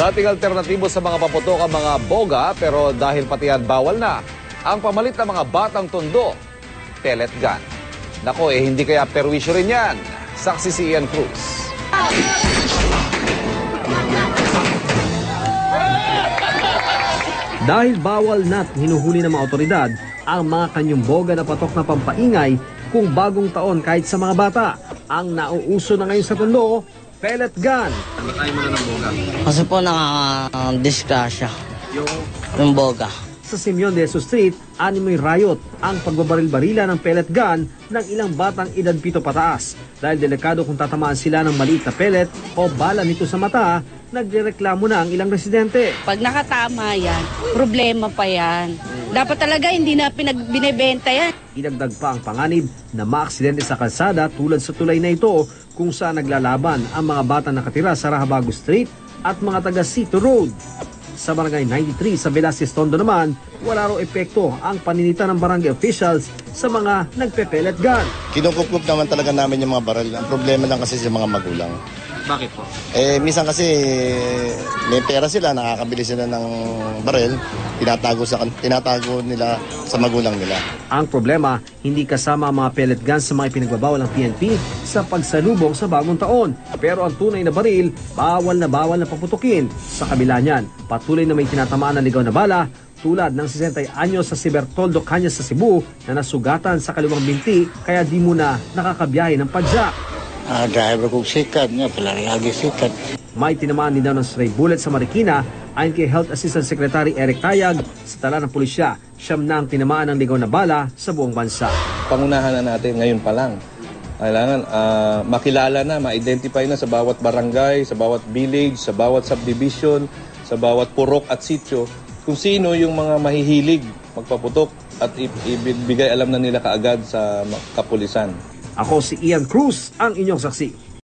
Dating alternatibo sa mga paputok ang mga boga, pero dahil pati yan bawal na, ang pamalit ng mga batang tondo, pellet gun. Nako, hindi kaya perwisyo rin yan. Saksi si Ian Cruz. Dahil bawal na't hinuhuli ng mga otoridad ang mga kanyang boga na patok na pampaingay kung bagong taon kahit sa mga bata. Ang nauuso na ngayon sa tondo, pellet gun. Matay mo na ng boga. Kasi po nakaka-disgrasya yung boga. Sa Simeon de Jesus Street, animoy riot ang pagbabaril-barila ng pellet gun ng ilang batang edad 7 pataas. Dahil delikado kung tatamaan sila ng maliit na pellet o bala nito sa mata, nagrereklamo na ang ilang residente. Pag nakatama yan, problema pa yan. Dapat talaga hindi na binibenta yan. Idagdag pa ang panganib na maaksidente sa kalsada tulad sa tulay na ito kung saan naglalaban ang mga batang nakatira sa Rahabago Street at mga taga Sito Road. Sa Barangay 93 sa Velasquez Tondo naman, wala raw epekto ang paninita ng barangay officials sa mga nagpe-pellet gun. Kinukup naman talaga namin yung mga baril. Ang problema lang kasi sa mga magulang. Bakit po? Minsan kasi may pera sila, nakakabili sila ng baril, tinatago nila sa magulang nila. Ang problema, hindi kasama ang mga pellet guns sa mga ipinagbabawal ng PNP sa pagsalubong sa bagong taon. Pero ang tunay na baril, bawal na paputukin. Sa kabila niyan, patuloy na may tinatamaan na ligaw na bala tulad ng 60 anyos sa si Bertoldo Cañas sa Cebu na nasugatan sa kaliwang binti kaya di muna nakakabiyahe ng padyak. Driver kong sikat nga, palagi sikat. May tinamaan din daw ng stray bullet sa Marikina ayon kay Health Assistant Secretary Eric Tayag. Sa tala ng pulisya, siyam na ang tinamaan ng ligaw na bala sa buong bansa. Pangunahan na natin ngayon pa lang. Kailangan makilala na, ma-identify na sa bawat barangay, sa bawat village, sa bawat subdivision, sa bawat purok at sityo kung sino yung mga mahihilig magpaputok at ibigay alam na nila kaagad sa kapulisan. Ako si Ian Cruz, ang inyong saksi.